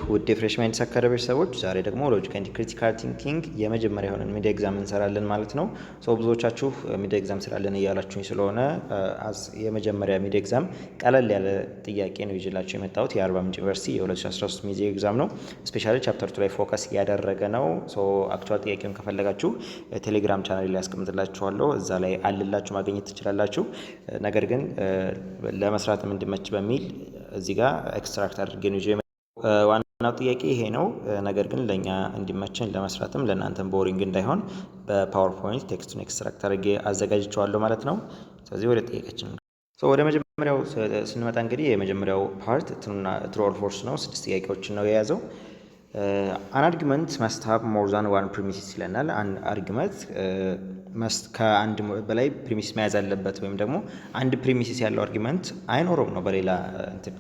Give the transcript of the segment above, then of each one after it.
ውድ የፍሬሽማይንድስ አካዳሚ ሰዎች ዛሬ ደግሞ ሎጂክ ኤንድ ክሪቲካል ቲንኪንግ የመጀመሪያ የሆነን ሚድ ኤግዛም እንሰራለን ማለት ነው። ብዙዎቻችሁ ሚድ ኤግዛም ስራለን እያላችሁኝ ስለሆነ የመጀመሪያ ሚድ ኤግዛም ቀለል ያለ ጥያቄ ነው ይዤላችሁ የመጣሁት። የአርባ ምንጭ ዩኒቨርሲቲ የ2013 ሚድ ኤግዛም ነው። ስፔሻሊ ቻፕተር 2 ላይ ፎከስ ያደረገ ነው። አክቹዋል ጥያቄውን ከፈለጋችሁ ቴሌግራም ቻናል ላይ ያስቀምጥላችኋለሁ፣ እዛ ላይ አልላችሁ ማግኘት ትችላላችሁ። ነገር ግን ለመስራትም እንዲመች በሚል እዚህ ጋር ኤክስትራክት አድርጌ ነው ይዤ ዋናው ጥያቄ ይሄ ነው። ነገር ግን ለኛ እንዲመችን ለመስራትም ለእናንተም ቦሪንግ እንዳይሆን በፓወርፖይንት ቴክስቱን ኤክስትራክት አድርጌ አዘጋጅቼዋለሁ ማለት ነው። ስለዚህ ወደ ጥያቄያችን ወደ መጀመሪያው ስንመጣ እንግዲህ የመጀመሪያው ፓርት ትሩ ኦር ፎልስ ነው። 6 ጥያቄዎችን ነው የያዘው። አን አርጊመንት መስት ሃቭ ሞር ዛን ዋን ፕሪሚሲስ ይለናል። አንድ አርጊመንት ከአንድ በላይ ፕሪሚሲስ መያዝ አለበት ወይም ደግሞ አንድ ፕሪሚሲስ ያለው አርጊመንት አይኖረውም ነው በሌላ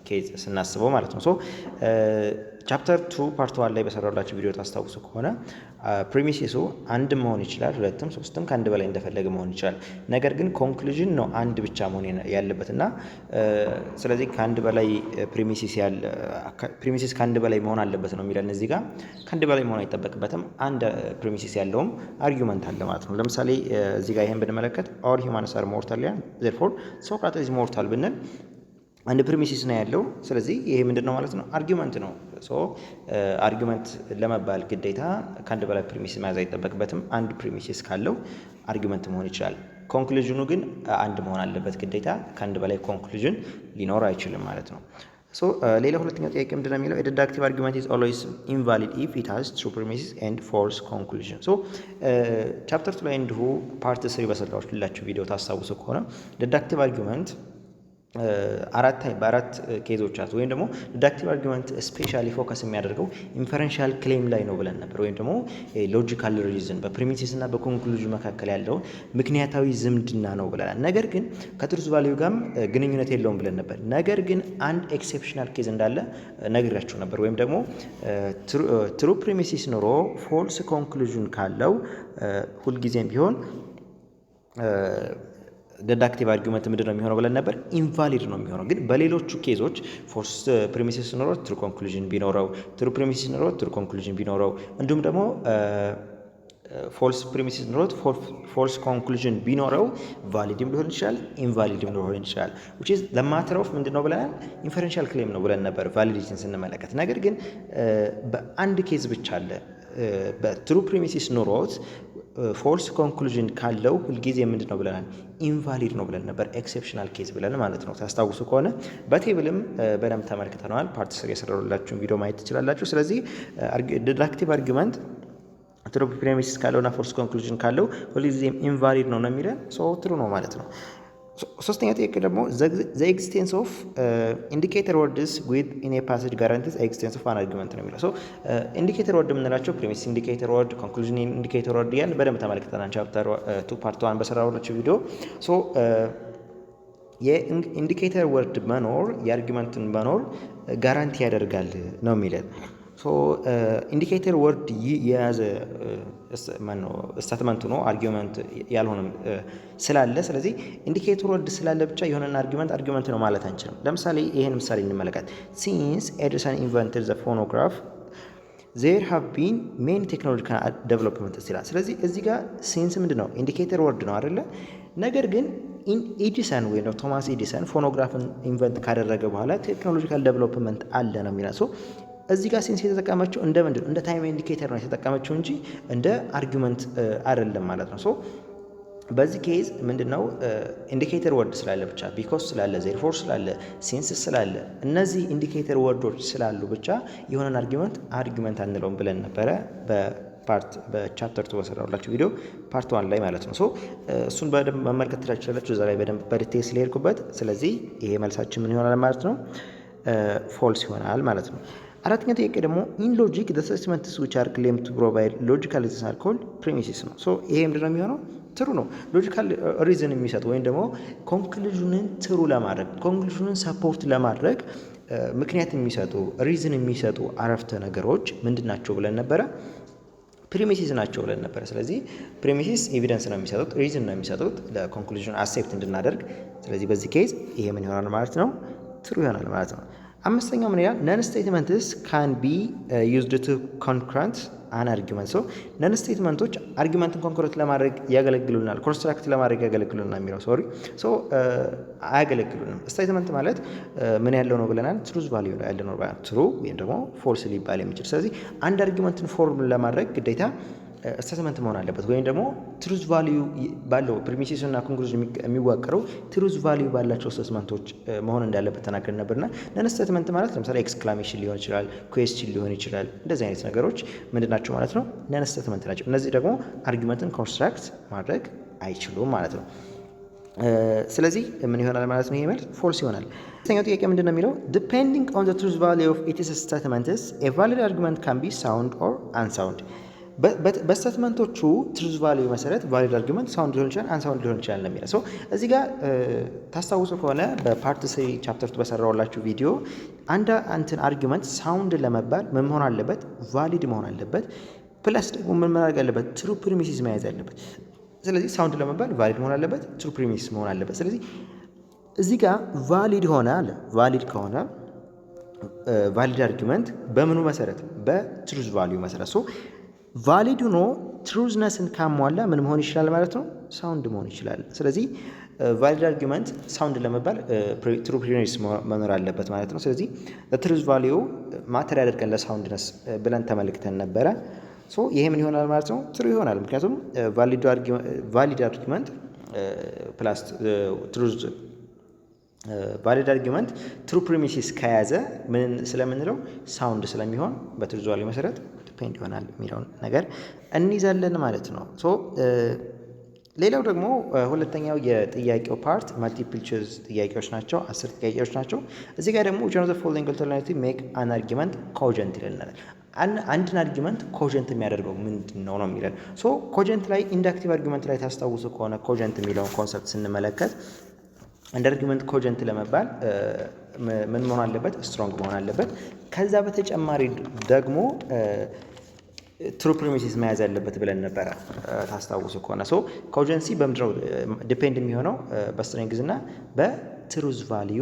ኬዝ ስናስበው ማለት ነው። ቻፕተር 2 ፓርት 1 ላይ በሰራላችሁ ቪዲዮ ታስታውሱ ከሆነ ፕሪሚሲሱ አንድ መሆን ይችላል፣ ሁለትም ሶስትም ከአንድ በላይ እንደፈለገ መሆን ይችላል። ነገር ግን ኮንክሉዥን ነው አንድ ብቻ መሆን ያለበትና ስለዚህ ከአንድ በላይ ፕሪሚሲስ ከአንድ በላይ መሆን አለበት ነው የሚለን። እዚህ ጋር ከአንድ በላይ መሆን አይጠበቅበትም። አንድ ፕሪሚሲስ ያለውም አርጊመንት አለ ማለት ነው። ለምሳሌ እዚህ ጋር ይሄን ብንመለከት ኦል ሂውማንስ አር ሞርታል ያን ዜርፎር ሶክራተስ ኢዝ ሞርታል ብንል አንድ ፕሪሚሲስ ነው ያለው። ስለዚህ ይሄ ምንድነው ማለት ነው? አርጊመንት ነው። አርጊመንት ለመባል ግዴታ ከአንድ በላይ ፕሪሚሲስ መያዝ አይጠበቅበትም። አንድ ፕሪሚሲስ ካለው አርጊመንት መሆን ይችላል። ኮንክሉዥኑ ግን አንድ መሆን አለበት ግዴታ። ከአንድ በላይ ኮንክሉዥን ሊኖር አይችልም ማለት ነው። ሌላ ሁለተኛው ጥያቄ ምንድነው የሚለው ዲዳክቲቭ አርጊመንት ኢዝ ኦልዌይስ ኢንቫሊድ ኢፍ ኢት ሃዝ ትሩ ፕሪሚሲስ ኤንድ ፎልስ ኮንክሉዥን። ቻፕተር 2 ላይ እንዲሁ ፓርት 3 በሰራሁላችሁ ቪዲዮ ታስታውሱ ከሆነ ዲዳክቲቭ አርጊመንት በአራት ኬዞች አሉ። ወይም ደግሞ ዲዳክቲቭ አርጊመንት ስፔሻሊ ፎከስ የሚያደርገው ኢንፈረንሻል ክሌም ላይ ነው ብለን ነበር። ወይም ደግሞ ሎጂካል ሪዝን በፕሪሚሲስ እና በኮንክሉዥን መካከል ያለውን ምክንያታዊ ዝምድና ነው ብለናል። ነገር ግን ከትሩዝ ቫልዩ ጋርም ግንኙነት የለውም ብለን ነበር። ነገር ግን አንድ ኤክሴፕሽናል ኬዝ እንዳለ ነግራችሁ ነበር። ወይም ደግሞ ትሩ ፕሪሚሲስ ኖሮ ፎልስ ኮንክሉዥን ካለው ሁልጊዜም ቢሆን ዲዳክቲቭ አርጊመንት ምንድን ነው የሚሆነው ብለን ነበር? ኢንቫሊድ ነው የሚሆነው። ግን በሌሎቹ ኬዞች ፎልስ ፕሪሚሲስ ኖሮት ትሩ ኮንክሉዥን ቢኖረው፣ ትሩ ፕሪሚሲስ ኖሮት ትሩ ኮንክሉዥን ቢኖረው፣ እንዲሁም ደግሞ ፎልስ ፕሪሚሲስ ኖሮት ፎልስ ኮንክሉዥን ቢኖረው ቫሊድም ሊሆን ይችላል፣ ኢንቫሊድም ሊሆን ይችላል። which is the matter of ምንድን ነው ብለናል? ኢንፈረንሻል ክሌም ነው ብለን ነበር ቫሊዲቲን ስንመለከት። ነገር ግን በአንድ ኬዝ ብቻ አለ በትሩ ፕሪሚሲስ ኖሮት ፎልስ ኮንክሉዥን ካለው ሁልጊዜ ምንድን ነው ብለናል? ኢንቫሊድ ነው ብለን ነበር። ኤክሴፕሽናል ኬዝ ብለን ማለት ነው። ታስታውሱ ከሆነ በቴብልም በደንብ ተመልክተነዋል። ፓርት 3 የሰራሁላችሁን ቪዲዮ ማየት ትችላላችሁ። ስለዚህ ዲዳክቲቭ አርጊመንት ትሩ ፕሪሚሲስ ካለውና ፎልስ ኮንክሉዥን ካለው ሁልጊዜም ኢንቫሊድ ነው የሚለን። ትሩ ነው ማለት ነው። ሶስተኛ ጥያቄ ደግሞ ዘ ኤግዚስተንስ ኦፍ ኢንዲኬተር ወርድስ ዊዝ ኢን ኤ ፓሴጅ ጋራንቲስ ኤግዚስተንስ ኦፍ አን አርጊመንት ነው የሚለው። ኢንዲኬተር ወርድ የምንላቸው ፕሪሚሲስ ኢንዲኬተር ወርድ፣ ኮንክሉዥን ኢንዲኬተር ወርድ እያልን በደንብ ተመልክተናል። ቻፕተር 2 ፓርት 1 በሰራሁላችሁ ቪዲዮ የኢንዲኬተር ወርድ መኖር የአርጊመንትን መኖር ጋራንቲ ያደርጋል ነው የሚለን። ኢንዲኬተር ወርድ የያዘ ስታትመንቱ ነው አርጊመንት ያልሆነም ስላለ፣ ስለዚህ ኢንዲኬተር ወርድ ስላለ ብቻ የሆነን አርጊመንት ነው ማለት አንችልም። ለምሳሌ ይሄን ምሳሌ እንመለከት። ሲንስ ኤዲሰን ኢንቨንትድ ዘ ፎኖግራፍ ዜር ሃቭ ቢን ሜኒ ቴክኖሎጂካል ዴቨሎፕመንትስ ይላል። ስለዚህ እዚህ ጋር ሲንስ ምንድን ነው? ኢንዲኬተር ወርድ ነው አይደለ? ነገር ግን ኤዲሰን ወይም ቶማስ ኤዲሰን ፎኖግራፍን ኢንቨንት ካደረገ በኋላ ቴክኖሎጂካል ዴቨሎፕመንት አለ ነው የሚለው። እዚህ ጋር ሲንስ የተጠቀመችው እንደ ምንድን ነው? እንደ ታይም ኢንዲኬተር ነው የተጠቀመችው እንጂ እንደ አርጊመንት አይደለም ማለት ነው። በዚህ ኬዝ ምንድነው? ኢንዲኬተር ወርድ ስላለ ብቻ፣ ቢኮዝ ስላለ፣ ዜርፎር ስላለ፣ ሲንስ ስላለ፣ እነዚህ ኢንዲኬተር ወርዶች ስላሉ ብቻ የሆነን አርጊመንት አንለውም ብለን ነበረ በቻፕተር 2 በሰራሁላችሁ ቪዲዮ ፓርት 1 ላይ ማለት ነው። እሱን በደንብ መመልከት ትችላላችሁ። እዛ ላይ በደንብ በዲቴል ስለሄድኩበት። ስለዚህ ይሄ መልሳችን ምን ይሆናል ማለት ነው? ፎልስ ይሆናል ማለት ነው። አራተኛ ጥያቄ ደግሞ ኢን ሎጂክ ዘ ስቴትመንትስ ዊች አር ክሌምድ ቱ ፕሮቫይድ ሎጂካል ሪዝንስ አር ኮልድ ፕሪሚሲስ ነው። ይሄ ምንድነው የሚሆነው? ትሩ ነው። ሎጂካል ሪዝን የሚሰጡ ወይም ደግሞ ኮንክሉዥንን ትሩ ለማድረግ ኮንክሉዥንን ሰፖርት ለማድረግ ምክንያት የሚሰጡ ሪዝን የሚሰጡ አረፍተ ነገሮች ምንድን ናቸው ብለን ነበረ? ፕሪሚሲስ ናቸው ብለን ነበረ። ስለዚህ ፕሪሚሲስ ኤቪደንስ ነው የሚሰጡት፣ ሪዝን ነው የሚሰጡት ለኮንክሉዥን አክሴፕት እንድናደርግ። ስለዚህ በዚህ ኬዝ ይሄ ምን ይሆናል ማለት ነው? ትሩ ይሆናል ማለት ነው። አምስተኛው ምን ይላል? ነን ስቴትመንትስ ካን ቢ ዩዝድ ቱ ኮንክረንት አን አርጊመንት። ሶ ነን ስቴትመንቶች አርጊመንትን ኮንክረንት ለማድረግ ያገለግሉናል፣ ኮንስትራክት ለማድረግ ያገለግሉናል የሚለው ሶሪ ሶ አያገለግሉንም። ስቴትመንት ማለት ምን ያለው ነው ብለናል? ትሩዝ ቫልዩ ነው ያለው ነው፣ ትሩ ወይም ደግሞ ፎልስ ሊባል የሚችል። ስለዚህ አንድ አርጊመንትን ፎርም ለማድረግ ግዴታ ስቴትመንት መሆን አለበት፣ ወይም ደግሞ ትሩዝ ቫልዩ ባለው ፕሪሚሲስ እና ኮንክሉዥን የሚዋቀረው ትሩዝ ቫልዩ ባላቸው ስቴትመንቶች መሆን እንዳለበት ተናግረን ነበርና ነን ስቴትመንት ማለት ለምሳሌ ኤክስክላሜሽን ሊሆን ይችላል፣ ኩዌስችን ሊሆን ይችላል። እንደዚህ አይነት ነገሮች ምንድን ናቸው ማለት ነው? ነን ስቴትመንት ናቸው። እነዚህ ደግሞ አርጊመንትን ኮንስትራክት ማድረግ አይችሉም ማለት ነው። ስለዚህ ምን ይሆናል ማለት ነው? ይሄ መልስ ፎልስ ይሆናል። ኛው ጥያቄ ምንድን ነው የሚለው? ዲፔንዲንግ ኦን ዘ ትሩዝ ቫልዩ ኦፍ ኢትስ ስቴትመንትስ ኤ ቫሊድ አርጊመንት ካን ቢ ሳውንድ ኦር አንሳውንድ። በስቴትመንቶቹ ትሩዝ ቫልዩ መሰረት ቫሊድ አርጊመንት ሳውንድ ሊሆን ይችላል፣ አንሳውንድ ሊሆን ይችላል ነው የሚለው። እዚህ ጋር ታስታውሱ ከሆነ በፓርት 3 ቻፕተር 2 በሰራሁላችሁ ቪዲዮ አንድን አርጊመንት ሳውንድ ለመባል ምን መሆን አለበት? ቫሊድ መሆን አለበት። ፕለስ ደግሞ ምን ማድረግ አለበት? ትሩ ፕሪሚሲስ መያዝ አለበት። ስለዚህ ሳውንድ ለመባል ቫሊድ መሆን አለበት፣ ትሩ ፕሪሚሲስ መሆን አለበት። ስለዚህ እዚህ ጋር ቫሊድ ሆነ አለ። ቫሊድ ከሆነ ቫሊድ አርጊመንት በምኑ መሰረት? በትሩዝ ቫልዩ መሰረት። ቫሊድ ሆኖ ትሩዝነስን ካሟላ ምን መሆን ይችላል ማለት ነው? ሳውንድ መሆን ይችላል። ስለዚህ ቫሊድ አርጊመንት ሳውንድ ለመባል ትሩ ፕሪሚሲስ መኖር አለበት ማለት ነው። ስለዚህ ትሩዝ ቫልዩ ማተር ያደርገን ለሳውንድነስ ብለን ተመልክተን ነበረ። ይሄ ምን ይሆናል ማለት ነው? ትሩ ይሆናል። ምክንያቱም ቫሊድ አርጊመንት ፕላስ ትሩዝ ቫሊድ አርጊመንት ትሩ ፕሪሚሲስ ከያዘ ምን ስለምንለው ሳውንድ ስለሚሆን በትሩዝ ቫልዩ መሰረት ዲፔንድ ይሆናል የሚለውን ነገር እንይዛለን ማለት ነው። ሌላው ደግሞ ሁለተኛው የጥያቄው ፓርት መልቲፕል ቾይስ ጥያቄዎች ናቸው። 10 ጥያቄዎች ናቸው። እዚህ ጋር ደግሞ which of the following alternative make an argument cogent ይለናል። አንድን አርጊመንት ኮጀንት የሚያደርገው ምንድን ነው ነው የሚለን። ኮጀንት ላይ ኢንዳክቲቭ አርጊመንት ላይ ታስታውሱ ከሆነ ኮጀንት የሚለውን ኮንሰፕት ስንመለከት አንድ አርጊመንት ኮጀንት ለመባል ምን መሆን አለበት? ስትሮንግ መሆን አለበት። ከዛ በተጨማሪ ደግሞ ትሩ ፕሪሚሲስ መያዝ ያለበት ብለን ነበረ ታስታውሱ ከሆነ። ኮጀንሲ በምንድነው ዲፔንድ የሚሆነው? በስትሬንግዝ እና በትሩዝ ቫልዩ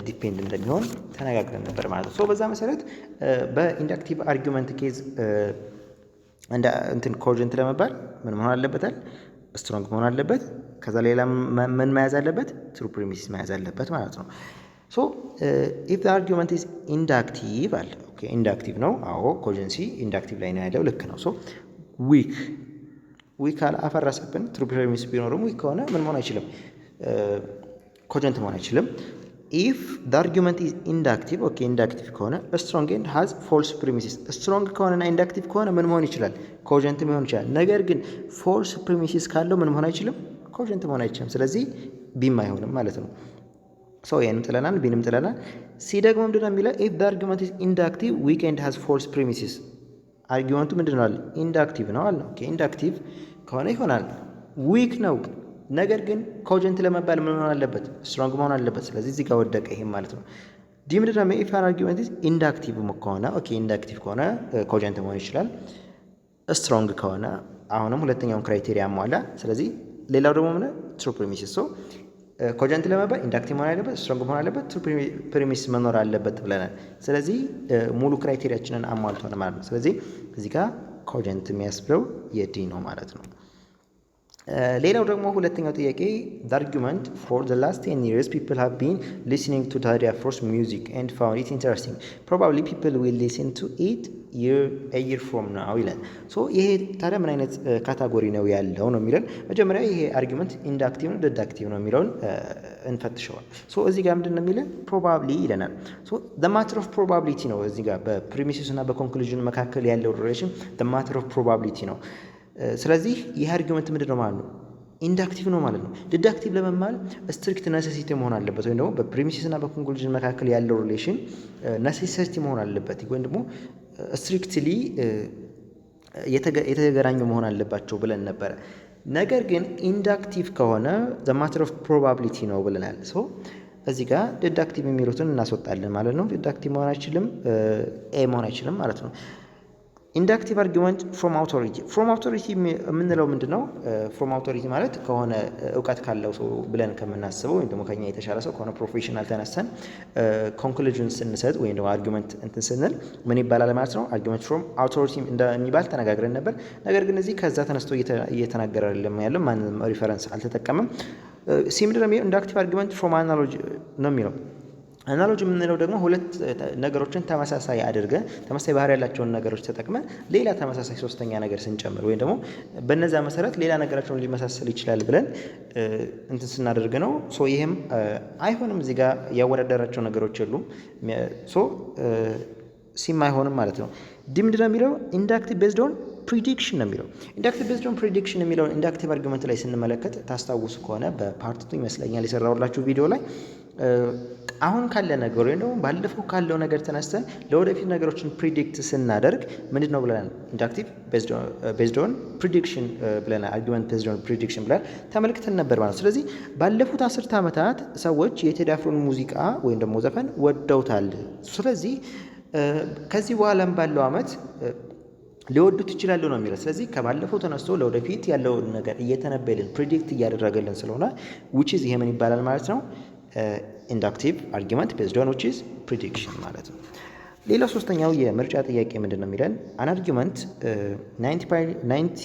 ዲፔንድ እንደሚሆን ተነጋግረን ነበር ማለት ነው። በዛ መሰረት በኢንዳክቲቭ አርጊመንት ኬዝ እንትን ኮጀንት ለመባል ምን መሆን አለበታል? ስትሮንግ መሆን አለበት። ከዛ ሌላ ምን መያዝ አለበት? ትሩ ፕሪሚሲስ መያዝ አለበት ማለት ነው። ኢፍ ዘ አርጊመንት ኢዝ ኢንዳክቲቭ አለ። ኦኬ ኢንዳክቲቭ ነው። አዎ ኮጀንሲ ኢንዳክቲቭ ላይ ነው ያለው። ልክ ነው። ዊክ አፈረሰብን። ትሩ ፕሪሚሲስ ቢኖርም ዊክ ከሆነ ምን መሆን አይችልም? ኮጀንት መሆን አይችልም። ኢፍ ዘ አርጊመንት ኢዝ ኢንዳክቲቭ፣ ኦኬ ኢንዳክቲቭ ከሆነ ስትሮንግ ኤንድ ሃዝ ፎልስ ፕሪሚሲስ። ስትሮንግ ከሆነና ኢንዳክቲቭ ከሆነ ምን መሆን ይችላል? ኮጀንት መሆን ይችላል። ነገር ግን ፎልስ ፕሪሚሲስ ካለው ምን መሆን አይችልም? ኮጀንት መሆን አይችልም። ስለዚህ ቢም አይሆንም ማለት ነው። ይህንም ጥለናል፣ ቢንም ጥለናል። ሲ ደግሞ ምንድነው የሚለው? ኢፍ ዘ አርጊመንት ኢዝ ኢንዳክቲቭ ዊክ ኤንድ ሃዝ ፎልስ ፕሪሚሲስ። አርጊመንቱ ምንድነው አለ? ኢንዳክቲቭ ነው አለ። ኦኬ ኢንዳክቲቭ ከሆነ ይሆናል። ዊክ ነው ነገር ግን ኮጀንት ለመባል ምን መሆን አለበት? ስትሮንግ መሆን አለበት። ስለዚህ እዚህ ጋር ወደቀ ይሄም ማለት ነው። ዲ ምንድነው? ኢፍ አን አርጊመንት ኢዝ ኢንዳክቲቭ ከሆነ ኦኬ ኢንዳክቲቭ ከሆነ ኮጀንት መሆን ይችላል። ስትሮንግ ከሆነ አሁንም ሁለተኛውን ክራይቴሪያ አሟላ። ስለዚህ ሌላው ደግሞ ምን? ትሩ ፕሪሚሲስ። ኮጀንት ለመባል ኢንዳክቲቭ መሆን አለበት፣ ስትሮንግ መሆን አለበት፣ ትሩ ፕሪሚሲስ መኖር አለበት ብለናል። ስለዚህ ሙሉ ክራይቴሪያችንን አሟልቷል ማለት ነው። ስለዚህ እዚህ ጋር ኮጀንት የሚያስብለው የዲ ነው ማለት ነው። ሌላው ደግሞ ሁለተኛው ጥያቄ the argument for the last 10 years people have been listening to Daria Frost music and found it interesting. Probably people will listen to it a year from now ይላል። ይሄ ታዲያ ምን አይነት ካታጎሪ ነው ያለው ነው የሚለን። መጀመሪያ ይሄ አርጊመንት ኢንዳክቲቭ ነው ዲዳክቲቭ ነው የሚለውን እንፈትሸዋል። እዚህ ጋር ምንድን ነው የሚለን? ፕሮባብሊ ይለናል። the matter of probability ነው። እዚህ ጋር በፕሪሚሲስ እና በኮንክሉዥን መካከል ያለው ሪሌሽን the matter of probability ነው። ስለዚህ ይህ አርጊመንት ምንድን ነው ማለት ነው? ኢንዳክቲቭ ነው ማለት ነው። ዲዳክቲቭ ለመባል ስትሪክት ነሴሲቲ መሆን አለበት፣ ወይም ደግሞ በፕሪሚሲስ እና በኮንክሉዥን መካከል ያለው ሪሌሽን ነሴሲቲ መሆን አለበት፣ ወይም ደግሞ ስትሪክትሊ የተገናኙ መሆን አለባቸው ብለን ነበረ። ነገር ግን ኢንዳክቲቭ ከሆነ ዘ ማተር ኦፍ ፕሮባቢሊቲ ነው ብለናል። እዚህ ጋር ዲዳክቲቭ የሚሉትን እናስወጣለን ማለት ነው። ዲዳክቲቭ መሆን አይችልም፣ ኤ መሆን አይችልም ማለት ነው። ኢንዳክቲቭ አርጊመንት ፍሮም አውቶሪቲ። ፍሮም አውቶሪቲ የምንለው ምንድን ነው? ፍሮም አውቶሪቲ ማለት ከሆነ እውቀት ካለው ሰው ብለን ከምናስበው ወይም ደግሞ ከኛ የተሻለ ሰው ከሆነ ፕሮፌሽናል ተነስተን ኮንክሉዥን ስንሰጥ ወይም ደግሞ አርጊመንት እንትን ስንል ምን ይባላል ማለት ነው? አርጊመንት ፍሮም አውቶሪቲ እንደሚባል ተነጋግረን ነበር። ነገር ግን እዚህ ከዛ ተነስቶ እየተናገረ ያለው ማንም ሪፈረንስ አልተጠቀምም። ምንድን ነው የሚለው? ኢንዳክቲቭ አርጊመንት ፍሮም አናሎጂ ነው የሚለው። አናሎጂ የምንለው ደግሞ ሁለት ነገሮችን ተመሳሳይ አድርገን ተመሳሳይ ባህሪ ያላቸውን ነገሮች ተጠቅመን ሌላ ተመሳሳይ ሶስተኛ ነገር ስንጨምር ወይም ደግሞ በነዛ መሰረት ሌላ ነገራቸውን ሊመሳሰል ይችላል ብለን እንትን ስናደርግ ነው። ሶ ይሄም አይሆንም። እዚህ ጋር ያወዳደራቸው ነገሮች የሉም። ሶ ሲም አይሆንም ማለት ነው። ምንድን ነው የሚለው? ኢንዳክቲቭ ቤዝድ ኦን ፕሪዲክሽን ነው የሚለው። ኢንዳክቲቭ ቤዝድ ኦን ፕሪዲክሽን የሚለውን ኢንዳክቲቭ አርጊመንት ላይ ስንመለከት ታስታውሱ ከሆነ በፓርት 2 ይመስለኛል የሰራሁላችሁ ቪዲዮ ላይ አሁን ካለ ነገር ወይም ደግሞ ባለፈው ካለው ነገር ተነስተን ለወደፊት ነገሮችን ፕሪዲክት ስናደርግ ምንድን ነው ብለናል? ኢንዳክቲቭ ቤዝድ ኦን ፕሪዲክሽን ብለናል። አርጊመንት ቤዝድ ኦን ፕሪዲክሽን ብለን ተመልክተን ነበር ማለት። ስለዚህ ባለፉት 10 ዓመታት ሰዎች የቴዲ አፍሮን ሙዚቃ ወይም ደግሞ ዘፈን ወደውታል። ስለዚህ ከዚህ በኋላም ባለው ዓመት ሊወዱት ይችላሉ ነው የሚለው። ስለዚህ ከባለፈው ተነስቶ ለወደፊት ያለውን ነገር እየተነበልን ፕሪዲክት እያደረገልን ስለሆነ which is ይሄ ምን ይባላል ማለት ነው? ኢንዳክቲቭ አርጊመንት ቤዝድ ኦን which is prediction ማለት ነው። ሌላው ሶስተኛው የምርጫ ጥያቄ ምንድን ነው የሚለን? አን አርጊመንት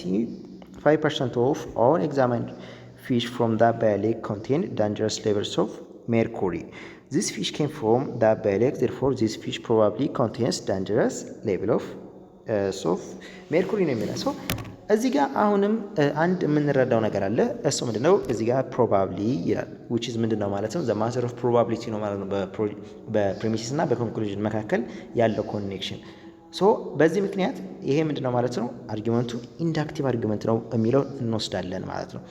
95% of all examined fish from the Bay Lake contain dangerous levels of mercury. This fish came from the Bay Lake, therefore this fish probably contains dangerous level of ሜርኩሪ ነው የሚለው። ሶ እዚህ ጋር አሁንም አንድ የምንረዳው ነገር አለ። እሱ ምንድነው? እዚህ ጋር ፕሮባብሊ ይላል which is ምንድነው ማለት ነው? the matter of probability ነው ማለት ነው። በፕሪሚሲስ እና በኮንክሉዥን መካከል ያለው ኮኔክሽን። ሶ በዚህ ምክንያት ይሄ ምንድነው ማለት ነው? አርጊመንቱ ኢንዳክቲቭ አርጊመንት ነው የሚለው እንወስዳለን ማለት ነው።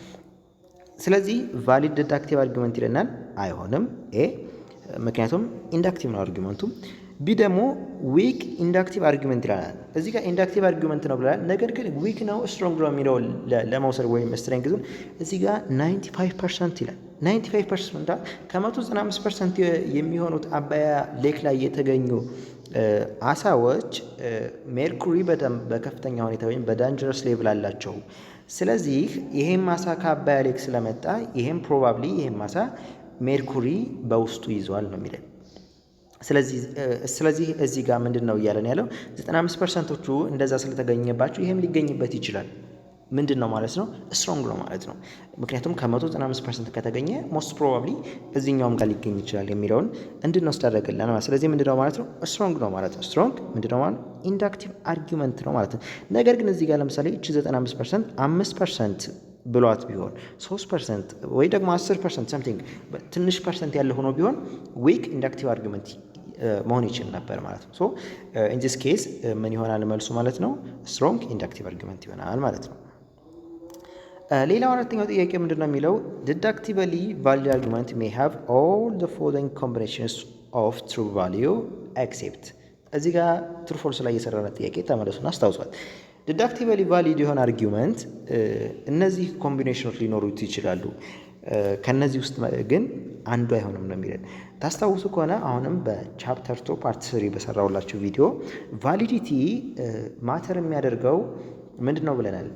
ስለዚህ ቫሊድ ዲዳክቲቭ አርጊመንት ይለናል። አይሆንም ኤ፣ ምክንያቱም ኢንዳክቲቭ ነው አርጊመንቱ። ቢ ደግሞ ዊክ ኢንዳክቲቭ አርጊመንት ይላል። እዚህ ጋር ኢንዳክቲቭ አርጊመንት ነው ብለናል። ነገር ግን ዊክ ነው ስትሮንግ ነው የሚለው ለመውሰድ ወይም ስትሬንግዙን እዚህ ጋር 95% ይላል። 95% ከ195% የሚሆኑት አባያ ሌክ ላይ የተገኙ አሳዎች ሜርኩሪ በጣም በከፍተኛ ሁኔታ ወይም በዳንጀረስ ሌቭል አላቸው። ስለዚህ ይሄም አሳ ከአባያ ሌክ ስለመጣ ይሄም ፕሮባብሊ ይሄም አሳ ሜርኩሪ በውስጡ ይዟል ነው የሚለን። ስለዚህ እዚህ ጋር ምንድን ነው እያለን ያለው? 95%ዎቹ እንደዛ ስለተገኘባቸው ይሄም ሊገኝበት ይችላል። ምንድን ነው ማለት ነው? ስትሮንግ ነው ማለት ነው። ምክንያቱም ከ195% ከተገኘ ሞስት ፕሮባብሊ እዚህኛውም ጋር ሊገኝ ይችላል የሚለውን እንድንወስድ አደረገልን ማለት። ስለዚህ ምንድን ነው ማለት ነው? ስትሮንግ ነው ማለት ነው። ስትሮንግ ምንድን ነው ማለት? ኢንዳክቲቭ አርጊመንት ነው ማለት ነው። ነገር ግን እዚህ ጋር ለምሳሌ እቺ 95% 5% ብሏት ቢሆን 3% ወይ ደግሞ 10% ሰምቲንግ ትንሽ ፐርሰንት ያለ ሆኖ ቢሆን ዊክ ኢንዳክቲቭ አርጊመንት መሆን ይችል ነበር ማለት ነው። ሶ ኢን ዚስ ኬስ ምን ይሆናል መልሱ ማለት ነው? ስትሮንግ ኢንዳክቲቭ አርጊመንት ይሆናል ማለት ነው። ሌላው አራተኛው ጥያቄ ምንድን ነው የሚለው? ዲዳክቲቭሊ ቫሊድ አርጊመንት ሜይ ሃቭ ኦል ዘ ፎሎዊንግ ኮምቢኔሽንስ ኦፍ ትሩ ቫሊዩ ኤክሴፕት። እዚህ ጋር ትሩ ፎልስ ላይ የሰራነ ጥያቄ ተመለሱና አስታውሷል። ዲዳክቲቭሊ ቫሊድ የሆነ አርጊመንት እነዚህ ኮምቢኔሽኖች ሊኖሩት ይችላሉ። ከነዚህ ውስጥ ግን አንዱ አይሆንም ነው የሚለን። ታስታውሱ ከሆነ አሁንም በቻፕተር 2 ፓርት 3 በሰራውላችሁ ቪዲዮ ቫሊዲቲ ማተር የሚያደርገው ምንድን ነው ብለናል?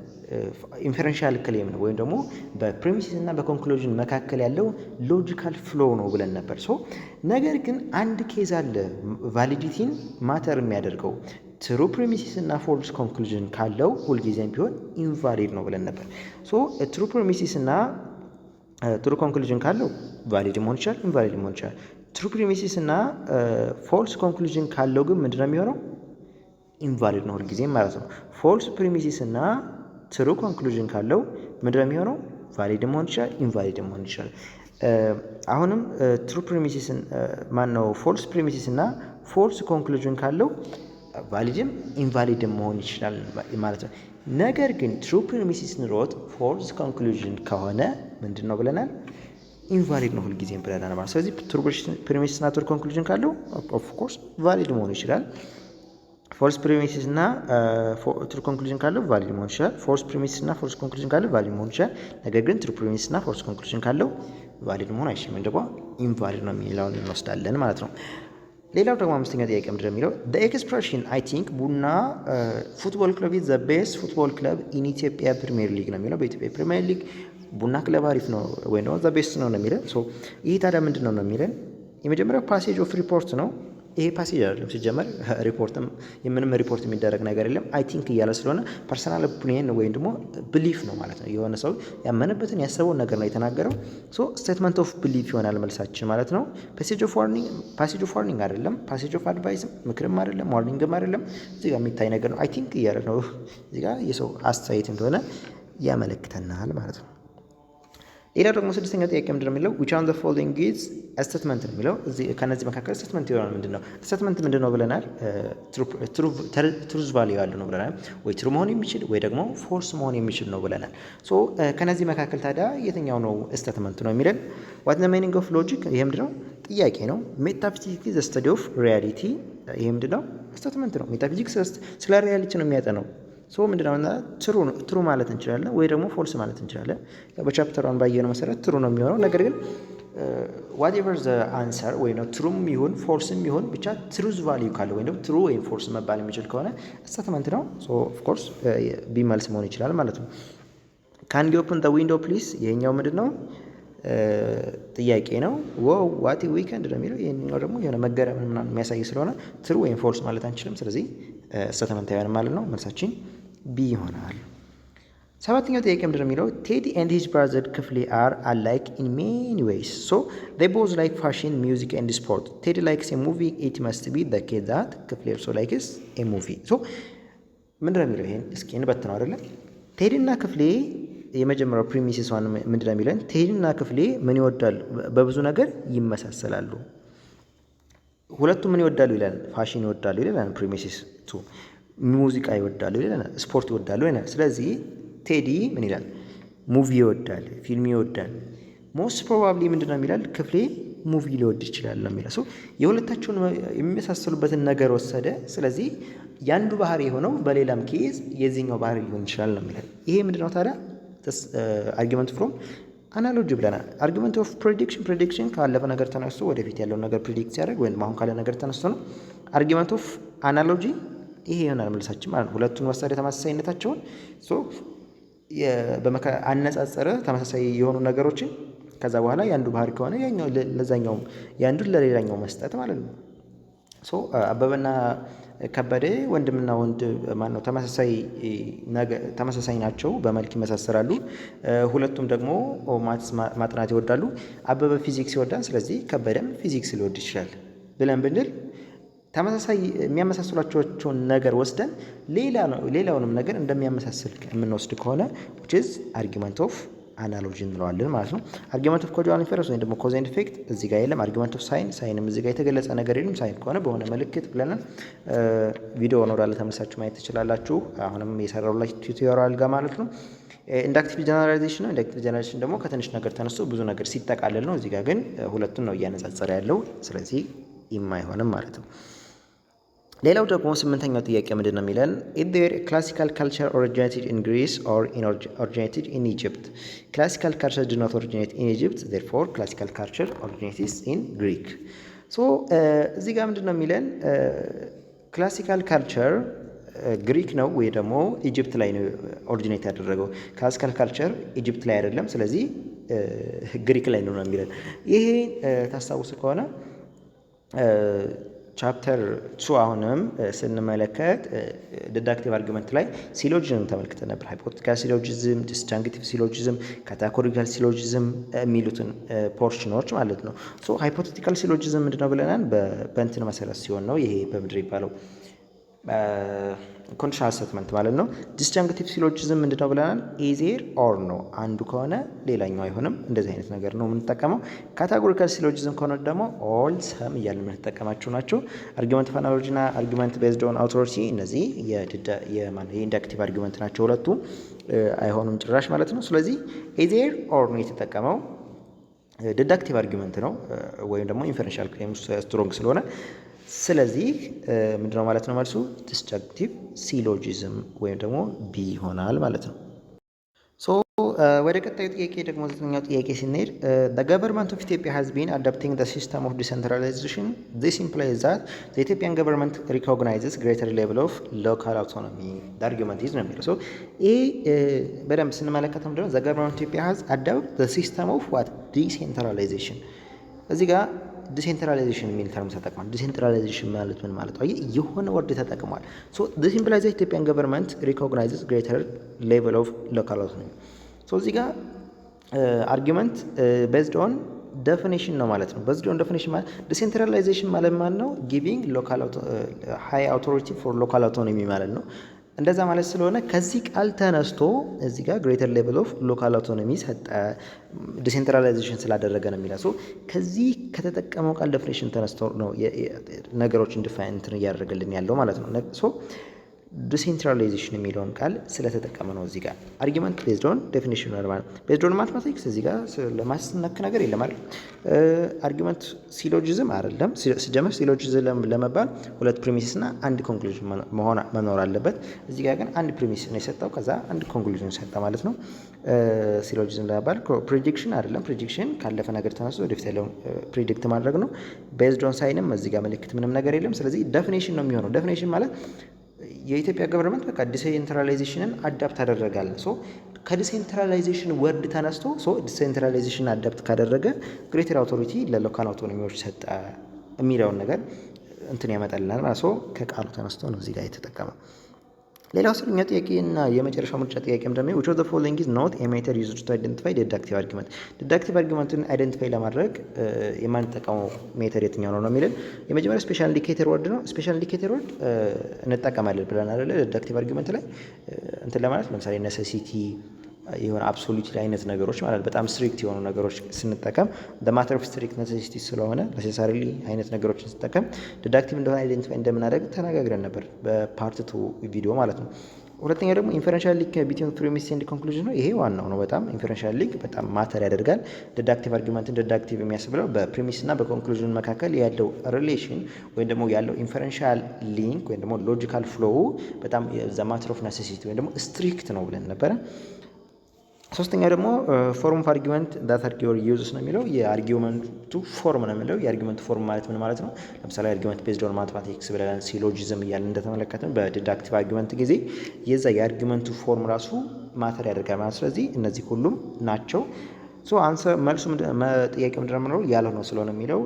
ኢንፈረንሻል ክሌም ነው ወይም ደግሞ በፕሪሚሲስ እና በኮንክሉዥን መካከል ያለው ሎጂካል ፍሎ ነው ብለን ነበር። ሶ ነገር ግን አንድ ኬዝ አለ ቫሊዲቲን ማተር የሚያደርገው ትሩ ፕሪሚሲስ እና ፎልስ ኮንክሉዥን ካለው ሁልጊዜም ቢሆን ኢንቫሊድ ነው ብለን ነበር። ሶ ትሩ ፕሪሚሲስ እና ትሩ ኮንክሉዥን ካለው ቫሊድ መሆን ይችላል፣ ኢንቫሊድ መሆን ይችላል። ትሩ ፕሪሚሲስ እና ፎልስ ኮንክሉዥን ካለው ግን ምንድነው የሚሆነው? ኢንቫሊድ ነው ሁልጊዜም ማለት ነው። ፎልስ ፕሪሚሲስ እና ትሩ ኮንክሉዥን ካለው ምንድነው የሚሆነው? ቫሊድ መሆን ይችላል፣ ኢንቫሊድ መሆን ይችላል። አሁንም ትሩ ፕሪሚሲስ ማነው ፎልስ ፕሪሚሲስ እና ፎልስ ኮንክሉዥን ካለው ቫሊድም ኢንቫሊድም መሆን ይችላል ማለት ነው። ነገር ግን ትሩ ፕሪሚሲስ ኖሮት ፎልስ ኮንክሉዥን ከሆነ ምንድን ነው ብለናል? ኢንቫሊድ ነው ሁልጊዜም ብለናል ማለት። ስለዚህ ትሩ ፕሪሚሲስ እና ትሩ ኮንክሉዥን ካለው ኦፍ ኮርስ ቫሊድ መሆን ይችላል። ፎልስ ፕሪሚሲስ እና ትሩ ኮንክሉዥን ካለው ቫሊድ መሆን ይችላል። ፎልስ ፕሪሚሲስ እና ፎልስ ኮንክሉዥን ካለው ቫሊድ መሆን ይችላል። ነገር ግን ትሩ ፕሪሚሲስ እና ፎልስ ኮንክሉዥን ካለው ቫሊድ መሆን አይችልም፣ ደግሞ ኢንቫሊድ ነው የሚለውን እንወስዳለን ማለት ነው። ሌላው ደግሞ አምስተኛ ጥያቄ ምንድን ነው የሚለው ኤክስፕሬሽን አይ ቲንክ ቡና ፉትቦል ክለብ ኢዝ ዘ ቤስት ፉትቦል ክለብ ኢን ኢትዮጵያ ፕሪሚየር ሊግ ነው የሚለው። በኢትዮጵያ ፕሪሚየር ሊግ ቡና ክለብ አሪፍ ነው ወይም ደግሞ ዘ ቤስት ነው የሚለን። ይህ ታዲያ ምንድን ነው የሚለን? የመጀመሪያው ፓሴጅ ኦፍ ሪፖርት ነው። ይሄ ፓሴጅ አይደለም ሲጀመር፣ ሪፖርትም የምንም ሪፖርት የሚደረግ ነገር የለም። አይ ቲንክ እያለ ስለሆነ ፐርሰናል ኦፒኒየን ወይም ደግሞ ብሊፍ ነው ማለት ነው። የሆነ ሰው ያመነበትን ያሰበውን ነገር ነው የተናገረው። ስቴትመንት ኦፍ ብሊፍ ይሆናል መልሳችን ማለት ነው። ፓሴጅ ኦፍ ዋርኒንግ አይደለም። ፓሴጅ ኦፍ አድቫይስም ምክርም አይደለም፣ ዋርኒንግም አይደለም። እዚህ ጋር የሚታይ ነገር ነው። አይ ቲንክ እያለ ነው። እዚህ ጋር የሰው አስተያየት እንደሆነ ያመለክተናል ማለት ነው። ሌላው ደግሞ ስድስተኛው ጥያቄ ምንድን ነው የሚለው which one of the following is a statement ነው የሚለው። ከነዚህ መካከል ስቴትመንት የሆነ ምንድን ነው? ስቴትመንት ምንድን ነው ብለናል? ትሩዝ ቫልዩ ያለው ነው ብለናል። ወይ ትሩ መሆን የሚችል ወይ ደግሞ ፎልስ መሆን የሚችል ነው ብለናል። ከነዚህ መካከል ታዲያ የትኛው ነው ስቴትመንት ነው የሚለን? what is the meaning of logic? ይሄ ምንድን ነው? ጥያቄ ነው። ሜታፊዚክስ is the study of reality። ይሄ ምንድን ነው? ስቴትመንት ነው። ሜታፊዚክስ ስለ ሪያሊቲ ነው የሚያጠነው። ምንድነው? ትሩ ማለት እንችላለን ወይ ደግሞ ፎልስ ማለት እንችላለን። በቻፕተሯን ባየነው መሰረት ትሩ ነው የሚሆነው። ነገር ግን ዋትኤቨር ዘ አንሰር ወይ ነው ትሩም ይሁን ፎልስም ይሁን ብቻ ትሩዝ ቫልዩ ካለ ወይ ደግሞ ትሩ ወይም ፎልስ መባል የሚችል ከሆነ ስቴትመንት ነው። ኦፍ ኮርስ ቢ መልስ መሆን ይችላል ማለት ነው። ካን ዩ ኦፕን ዘ ዊንዶው ፕሊዝ? ይሄኛው ምንድነው? ጥያቄ ነው። ዋት ዊከንድ ነው የሚለው። ይሄኛው ደግሞ የሆነ መገረም ምናምን የሚያሳይ ስለሆነ ትሩ ወይም ፎልስ ማለት አንችልም። ስለዚህ ስቴትመንት አይሆንም ማለት ነው። መልሳችን ቢ ይሆናል። ሰባተኛው ጥያቄ ምንድን ነው የሚለው ቴዲ ኤንድ ሂዝ ብራዘር ክፍሌ አር አላይክ ኢን ሜኒ ዌይስ they both like fashion, music and sport. Teddy likes a movie, it must be the case that ክፍሌ also likes a movie. ምንድን ነው የሚለው? ይሄን እስኪ እንበትነው አይደለ? ቴዲ እና ክፍሌ የመጀመሪያው ፕሪሚሲስ ዋን ምንድን ነው የሚለን? ቴዲ እና ክፍሌ ምን ይወዳሉ? በብዙ ነገር ይመሳሰላሉ። ሁለቱም ምን ይወዳሉ ይላል? ፋሽን ይወዳሉ ይላል ፕሪሚሲስ ቱ። ሙዚቃ ይወዳሉ ይላል፣ ስፖርት ይወዳሉ ይላል። ስለዚህ ቴዲ ምን ይላል? ሙቪ ይወዳል፣ ፊልም ይወዳል። ሞስት ፕሮባብሊ ምንድነው የሚላል? ክፍሌ ሙቪ ሊወድ ይችላል ነው የሚለው። የሁለታቸውን የሚመሳሰሉበትን ነገር ወሰደ። ስለዚህ ያንዱ ባህሪ የሆነው በሌላም ኬዝ የዚህኛው ባህሪ ሊሆን ይችላል ነው የሚለው። ይሄ ምንድነው ታዲያ? አርጊመንት ፍሮም አናሎጂ ብለናል። አርጊመንት ኦፍ ፕሬዲክሽን ካለፈ ነገር ተነስቶ ወደፊት ያለውን ነገር ፕሪዲክት ሲያደርግ ወይም አሁን ካለ ነገር ተነስቶ ነው። አርጊመንት ኦፍ አናሎጂ ይሄ ይሆናል መልሳችን ማለት ነው። ሁለቱን ወሰደ ተመሳሳይነታቸውን አነጻጸረ ተመሳሳይ የሆኑ ነገሮችን ከዛ በኋላ የአንዱ ባህሪ ከሆነ ለዛኛውም የአንዱን ለሌላኛው መስጠት ማለት ነው። አበበና ከበደ ወንድምና ወንድ ማን ነው? ተመሳሳይ ናቸው፣ በመልክ ይመሳሰላሉ። ሁለቱም ደግሞ ማጥናት ይወዳሉ። አበበ ፊዚክስ ይወዳል፣ ስለዚህ ከበደም ፊዚክስ ሊወድ ይችላል ብለን ብንል ተመሳሳይ የሚያመሳስሏቸውን ነገር ወስደን ሌላውንም ነገር እንደሚያመሳስል የምንወስድ ከሆነ which is argument of analogy እንለዋለን ማለት ነው። argument of causal inference ወይም ደግሞ cause and effect እዚህ ጋር የለም። argument of ሳይንም እዚህ ጋር የተገለጸ ነገር የለም። ሳይን ከሆነ በሆነ ምልክት ብለናል። ቪዲዮ ነው ዳለ ተመልሳችሁ ማየት ትችላላችሁ። አሁንም የሰራሁላችሁ ቱቶሪያል ጋር ማለት ነው። ኢንዳክቲቭ ጀነራላይዜሽን ነው። ኢንዳክቲቭ ጀነራላይዜሽን ደግሞ ከትንሽ ነገር ተነስቶ ብዙ ነገር ሲጠቃለል ነው። እዚህ ጋር ግን ሁለቱን ነው እያነጻጸረ ያለው። ስለዚህ የማይሆንም ማለት ነው። ሌላው ደግሞ ስምንተኛው ጥያቄ ምንድን ነው የሚለን? ኢዝ ዜር ክላሲካል ካልቸር ኦሪጂኔትድ ኢን ግሪስ ኦር ኦሪጂኔትድ ኢን ኢጅፕት? ክላሲካል ካልቸር ድ ኖት ኦሪጂኔት ኢን ኢጅፕት ዜርፎር ክላሲካል ካልቸር ኦሪጂኔትስ ኢን ግሪክ። እዚህ ጋር ምንድን ነው የሚለን? ክላሲካል ካልቸር ግሪክ ነው ወይ ደግሞ ኢጅፕት ላይ ነው ኦሪጂኔት ያደረገው። ክላሲካል ካልቸር ኢጅፕት ላይ አይደለም፣ ስለዚህ ግሪክ ላይ ነው የሚለን። ይሄ ታስታውሱ ከሆነ ቻፕተር 2 አሁንም ስንመለከት ዲዳክቲቭ አርጊመንት ላይ ሲሎጂዝም ተመልክተን ነበር። ሃይፖቴቲካል ሲሎጂዝም፣ ዲስጃንክቲቭ ሲሎጂዝም፣ ካታጎሪካል ሲሎጂዝም የሚሉትን ፖርሽኖች ማለት ነው። ሃይፖቴቲካል ሲሎጂዝም ምንድነው ብለናል? በእንትን መሰረት ሲሆን ነው። ይሄ በምድር ይባለው ኮንዲሽናል ስቴትመንት ማለት ነው። ዲስጃንክቲቭ ሲሎጂዝም ምንድነው ብለናል? ኢዜር ኦር ነው። አንዱ ከሆነ ሌላኛው አይሆንም። እንደዚህ አይነት ነገር ነው የምንጠቀመው። ካታጎሪካል ሲሎጂዝም ከሆነ ደግሞ ኦል ሰም እያልን የምንጠቀማቸው ናቸው። አርጊመንት ኦፍ አናሎጂ እና አርጊመንት ቤዝድ ኦን አውቶሪቲ እነዚህ የኢንዳክቲቭ አርጊመንት ናቸው። ሁለቱ አይሆኑም ጭራሽ ማለት ነው። ስለዚህ ኢዜር ኦር ነው የተጠቀመው። ዲዳክቲቭ አርጊመንት ነው ወይም ደግሞ ኢንፈረንሻል ክሌም ስትሮንግ ስለሆነ ስለዚህ ምንድነው ማለት ነው መልሱ? ዲስጃንክቲቭ ሲሎጂዝም ወይም ደግሞ ቢ ይሆናል ማለት ነው። ወደ ቀጣዩ ጥያቄ ደግሞ ዘጠነኛው ጥያቄ ስንሄድ the government of Ethiopia has been adopting the system of decentralization. This implies that the Ethiopian government recognizes greater level of local autonomy. The argument is ነው የሚለው ይህ በደንብ ስንመለከት ምንድነው the government of Ethiopia has adopted the system of what decentralization እዚህ ጋር ዲሴንትራላይዜሽን የሚል ተርም ተጠቅሟል። ዲሴንትራላይዜሽን ማለት ምን ማለት ነው? የሆነ ወርድ ተጠቅሟል። ዲስ ኢምፕላይዝ ኢትዮጵያን ገቨርንመንት ሪኮግናይዝስ ግሬተር ሌቨል ኦፍ ሎካል አውቶኖሚ። እዚህ ጋር አርጊመንት ቤዝድ ኦን ዴፊኒሽን ነው ማለት ነው። ቤዝድ ኦን ዴፊኒሽን ማለት ዲሴንትራላይዜሽን ማለት ማለት ነው ጊቪንግ ሎካል ሃይ አውቶሪቲ ፎር ሎካል አውቶኖሚ ማለት ነው። እንደዛ ማለት ስለሆነ ከዚህ ቃል ተነስቶ እዚህ ጋር ግሬተር ሌቭል ኦፍ ሎካል አውቶኖሚ ሰጠ ዲሴንትራላይዜሽን ስላደረገ ነው የሚለው። ከዚህ ከተጠቀመው ቃል ዴፊኒሽን ተነስቶ ነው ነገሮችን ዲፋይን እንትን እያደረገልን ያለው ማለት ነው። ዲሴንትራላይዜሽን የሚለውን ቃል ስለተጠቀመ ነው እዚህ ጋር አርጊመንት ቤዝድ ኦን ዴፊኒሽን ማለት ቤዝድ ኦን ማትማቲክስ እዚህ ጋር ለማስነክ ነገር የለም አይደል? አርጊመንት ሲሎጂዝም አይደለም። ሲጀመር ሲሎጂዝም ለመባል ሁለት ፕሪሚስ እና አንድ ኮንክሉዥን መኖር አለበት። እዚህ ጋር ግን አንድ ፕሪሚስ ነው የሰጠው፣ ከዛ አንድ ኮንክሉዥን ሰጠ ማለት ነው። ሲሎጂዝም ለመባል ፕሬዲክሽን አይደለም። ፕሬዲክሽን ካለፈ ነገር ተነስቶ ወደፊት ያለውን ፕሬዲክት ማድረግ ነው። ቤዝድ ኦን ሳይንም እዚህ ጋር ምልክት ምንም ነገር የለም። ስለዚህ ዴፊኒሽን ነው የሚሆነው። ዴፊኒሽን ማለት የኢትዮጵያ ገቨርንመንት በቃ ዲሴንትራላይዜሽንን አዳፕት አደረጋል። ከዲሴንትራላይዜሽን ወርድ ተነስቶ ዲሴንትራላይዜሽን አዳፕት ካደረገ ግሬተር አውቶሪቲ ለሎካል አውቶኖሚዎች ሰጠ የሚለውን ነገር እንትን ያመጣልናል ማለት ከቃሉ ተነስቶ ነው እዚህ ጋር የተጠቀመው። ሌላው አስረኛው ጥያቄ እና የመጨረሻው ምርጫ ጥያቄ ምንድነው? which of the following is not a method used to identify deductive argument. deductive argumenትን አይደንቲፋይ ለማድረግ የማንጠቀመው ሜተድ የትኛው ነው የሚለን የመጀመሪያው ስፔሻል ኢንዲኬተር ወርድ ነው። ስፔሻል ኢንዲኬተር ወርድ እንጠቀማለን ብለን አይደለ? deductive argument ላይ እንትን ለማለት ለምሳሌ necessity የሆነ አብሶሉት አይነት ነገሮች ማለት በጣም ስትሪክት የሆኑ ነገሮች ስንጠቀም the matter of strict necessity ስለሆነ necessarily አይነት ነገሮችን ስንጠቀም ዲዳክቲቭ እንደሆነ አይደንቲፋይ እንደምናደርግ ተነጋግረን ነበር በፓርት 2 ቪዲዮ ማለት ነው። ሁለተኛው ደግሞ ኢንፈረንሻል ሊንክ ቢትዊን ፕሪሚስ ኤንድ ኮንክሉዥን ነው። ይሄ ዋናው ነው። በጣም ኢንፈረንሻል ሊንክ በጣም ማተር ያደርጋል። ዲዳክቲቭ አርጊመንትን ዲዳክቲቭ የሚያስብለው በፕሪሚስ እና በኮንክሉዥን መካከል ያለው ሪሌሽን ወይም ደግሞ ያለው ኢንፈረንሻል ሊንክ ወይም ደግሞ ሎጂካል ፍሎው በጣም the matter of necessity ወይም ደግሞ ስትሪክት ነው ብለን ነበረ። ሶስተኛው ደግሞ ፎርም ኦፍ አርጊመንት ዳት አርጊመንት ዩዝስ ነው የሚለው የአርጊመንቱ ፎርም ነው የሚለው። የአርጊመንቱ ፎርም ማለት ምን ማለት ነው? ለምሳሌ አርጊመንት ቤዝድ ኦን ማትማቲክስ ብለን ሲሎጂዝም እያልን እንደተመለከትን በዲዳክቲቭ አርጊመንት ጊዜ የዛ የአርጊመንቱ ፎርም ራሱ ማተር ያደርጋል ማለት። ስለዚህ እነዚህ ሁሉም ናቸው። አንሰር መልሱ ጥያቄ ምንድን ነው ያልሆነው ስለሆነ የሚለው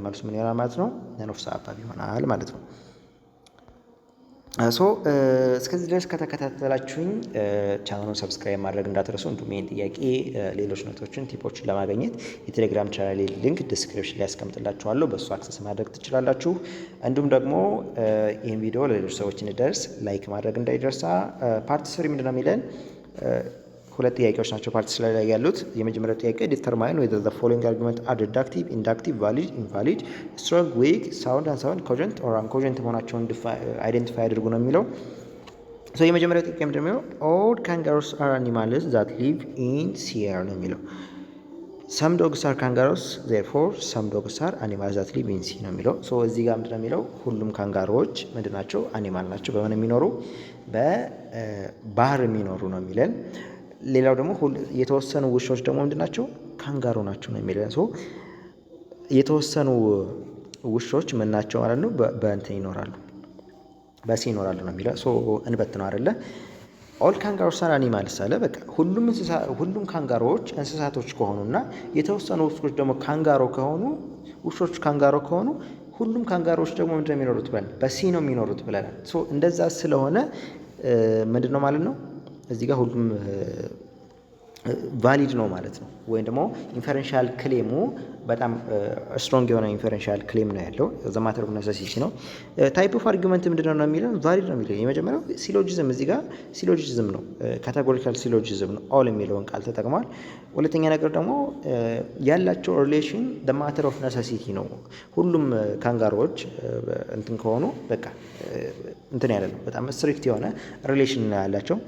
መልሱ ምን ይሆናል ማለት ነው? ነን ኦፍ ሰዓት ይሆናል ማለት ነው። እስከዚህ ድረስ ከተከታተላችሁኝ ቻናሉን ሰብስክራይብ ማድረግ እንዳትረሱ። እንዲሁም ይህን ጥያቄ ሌሎች ኖቶችን ቲፖችን ለማግኘት የቴሌግራም ቻናል ሊንክ ዲስክሪፕሽን ላይ ያስቀምጥላችኋለሁ፣ በእሱ አክሰስ ማድረግ ትችላላችሁ። እንዲሁም ደግሞ ይህን ቪዲዮ ለሌሎች ሰዎች እንዲደርስ ላይክ ማድረግ እንዳይደርሳ። ፓርት 3 ምንድነው የሚለን ሁለት ጥያቄዎች ናቸው ፓርት ላይ ያሉት። የመጀመሪያው ጥያቄ ዲተርማይን whether the following argument are deductive, inductive, valid, invalid, strong, weak, sound and sound, cogent or uncogent መሆናቸውን አይደንቲፋይ አድርጉ ነው የሚለው። የመጀመሪያው ጥያቄ ምንድነው? all kangaroos are animals that live in sea ነው የሚለው። some dogs are kangaroos therefore some dogs are animals that live in sea ነው የሚለው። እዚህ ጋር ምንድነው የሚለው ሁሉም ካንጋሮዎች ምንድናቸው? አኒማል ናቸው። በምን የሚኖሩ? በባህር የሚኖሩ ነው የሚለን። ሌላው ደግሞ የተወሰኑ ውሾች ደግሞ ምንድናቸው? ካንጋሮ ናቸው ነው የሚለን። የተወሰኑ ውሾች ምን ናቸው ማለት ነው? በእንትን ይኖራሉ፣ በሲ ይኖራሉ ነው የሚለው። እንበት ነው አይደለ? ኦል ካንጋሮስ አር አኒማልስ አለ። በቃ ሁሉም ካንጋሮዎች እንስሳቶች ከሆኑና የተወሰኑ ውሾች ደግሞ ካንጋሮ ከሆኑ ውሾች ካንጋሮ ከሆኑ ሁሉም ካንጋሮዎች ደግሞ ምንድን ነው የሚኖሩት ብለን በሲ ነው የሚኖሩት ብለናል። እንደዛ ስለሆነ ምንድን ነው ማለት ነው እዚህ ጋር ሁሉም ቫሊድ ነው ማለት ነው። ወይም ደግሞ ኢንፈረንሻል ክሌሙ በጣም ስትሮንግ የሆነ ኢንፈረንሻል ክሌም ነው ያለው። ዘ ማተር ኦፍ ነሰሲቲ ነው። ታይፕ ኦፍ አርጊመንት ምንድነው ነው የሚለው ቫሊድ ነው የሚለው። የመጀመሪያው ሲሎጂዝም፣ እዚህ ጋር ሲሎጂዝም ነው፣ ካቴጎሪካል ሲሎጂዝም ነው። ኦል የሚለውን ቃል ተጠቅሟል። ሁለተኛ ነገር ደግሞ ያላቸው ሪሌሽን ዘ ማተር ኦፍ ነሰሲቲ ነው። ሁሉም ካንጋሮዎች እንትን ከሆኑ በቃ እንትን ያለ ነው፣ በጣም ስትሪክት የሆነ ሪሌሽን ነው ያላቸው።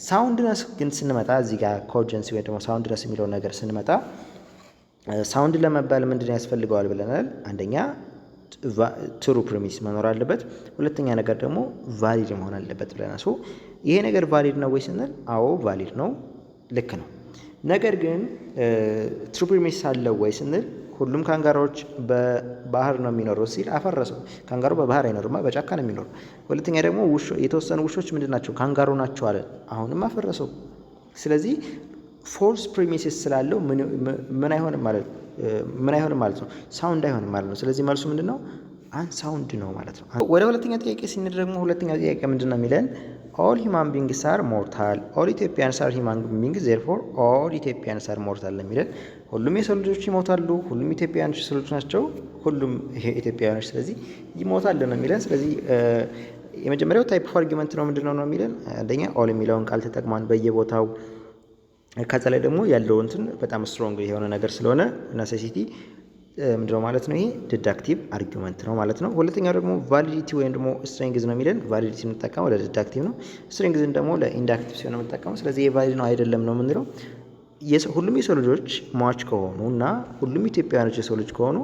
ሳውንድነስ ግን ስንመጣ እዚህ ጋር ኮጀንሲ ወይ ደግሞ ሳውንድነስ የሚለው ነገር ስንመጣ ሳውንድ ለመባል ምንድን ያስፈልገዋል ብለናል። አንደኛ ትሩ ፕሪሚስ መኖር አለበት። ሁለተኛ ነገር ደግሞ ቫሊድ መሆን አለበት ብለናል። ይሄ ነገር ቫሊድ ነው ወይ ስንል አዎ ቫሊድ ነው፣ ልክ ነው። ነገር ግን ትሩ ፕሪሚሲስ አለው ወይ ስንል ሁሉም ካንጋሮዎች በባህር ነው የሚኖረው ሲል አፈረሰው። ካንጋሮ በባህር አይኖርማ በጫካ ነው የሚኖረው። ሁለተኛ ደግሞ የተወሰኑ ውሾች ምንድን ናቸው? ካንጋሮ ናቸው አለ። አሁንም አፈረሰው። ስለዚህ ፎልስ ፕሪሚሲስ ስላለው ምን አይሆንም ማለት ነው? ሳውንድ አይሆንም ማለት ነው። ስለዚህ መልሱ ምንድን ነው? አንሳውንድ ነው ማለት ነው። ወደ ሁለተኛ ጥያቄ ስንሄድ ደግሞ ሁለተኛው ጥያቄ ምንድን ነው የሚለን? ኦል ሂማን ቢንግስ አር ሞርታል ኦል ኢትዮጵያንስ አር ሂማን ቢንግስ ዜርፎር ኦል ኢትዮጵያንስ አር ሞርታል ነው የሚለን። ሁሉም የሰው ልጆች ይሞታሉ፣ ሁሉም ኢትዮጵያውያኖች የሰው ልጆች ናቸው፣ ሁሉም ኢትዮጵያውያኖች ስለዚህ ይሞታሉ ነው የሚለን። ስለዚህ የመጀመሪያው ታይፕ ኦፍ አርጊመንት ነው ምንድን ነው የሚለን? አንደኛ ኦል የሚለውን ቃል ተጠቅሟን በየቦታው ከዛ ላይ ደግሞ ያለው እንትን በጣም ስትሮንግ የሆነ ነገር ስለሆነ ኔሴሲቲ ምንድነው ማለት ነው? ይሄ ዲዳክቲቭ አርጊመንት ነው ማለት ነው። ሁለተኛው ደግሞ ቫሊዲቲ ወይም ደግሞ ስትሬንግዝ ነው የሚለን። ቫሊዲቲ የምንጠቀመው ለዲዳክቲቭ ነው፣ ስትሬንግዝን ደግሞ ለኢንዳክቲቭ ሲሆን የምንጠቀመው። ስለዚህ የቫሊድ ነው አይደለም ነው የምንለው። ሁሉም የሰው ልጆች ሟች ከሆኑ እና ሁሉም ኢትዮጵያውያኖች የሰው ልጅ ከሆኑ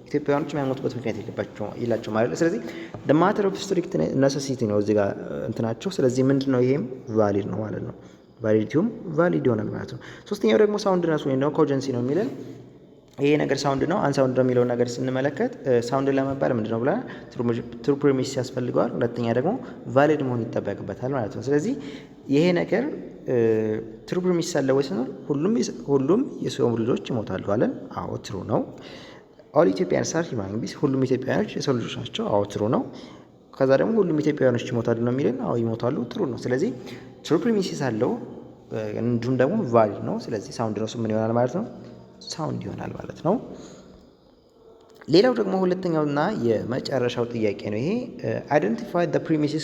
ኢትዮጵያውያኖች የማይሞቱበት ምክንያት የላቸው ማለት ነው። ስለዚህ ማተር ኦፍ ስትሪክት ኔሴሲቲ ነው እዚህ ጋር እንትናቸው። ስለዚህ ምንድን ነው ይሄም ቫሊድ ነው ማለት ነው። ቫሊዲቲውም ቫሊድ ይሆናል ማለት ነው። ሶስተኛው ደግሞ ሳውንድነስ ወይም ደግሞ ኮጀንሲ ነው የሚለን። ይሄ ነገር ሳውንድ ነው አንሳውንድ ነው የሚለውን ነገር ስንመለከት ሳውንድ ለመባል ምንድነው ብላ ትሩ ፕሪሚሲስ ያስፈልገዋል። ሁለተኛ ደግሞ ቫሊድ መሆን ይጠበቅበታል ማለት ነው። ስለዚህ ይሄ ነገር ትሩ ፕሪሚሲስ አለ ወይ ስንል ሁሉም የሰው ልጆች ይሞታሉ አለን። አዎ ትሩ ነው። ኦል ኢትዮጵያንስ አር ሂውማን ቢንግስ ሁሉም ኢትዮጵያውያኖች የሰው ልጆች ናቸው። አዎ ትሩ ነው። ከዛ ደግሞ ሁሉም ኢትዮጵያውያኖች ይሞታሉ ነው የሚለን። አዎ ይሞታሉ፣ ትሩ ነው። ስለዚህ ትሩ ፕሪሚሲስ አለው እንዲሁም ደግሞ ቫሊድ ነው። ስለዚህ ሳውንድ ነው ምን ይሆናል ማለት ነው? ሳውንድ ይሆናል ማለት ነው። ሌላው ደግሞ ሁለተኛውና የመጨረሻው ጥያቄ ነው። ይሄ አይደንቲፋይ ዘ ፕሪሚሲስ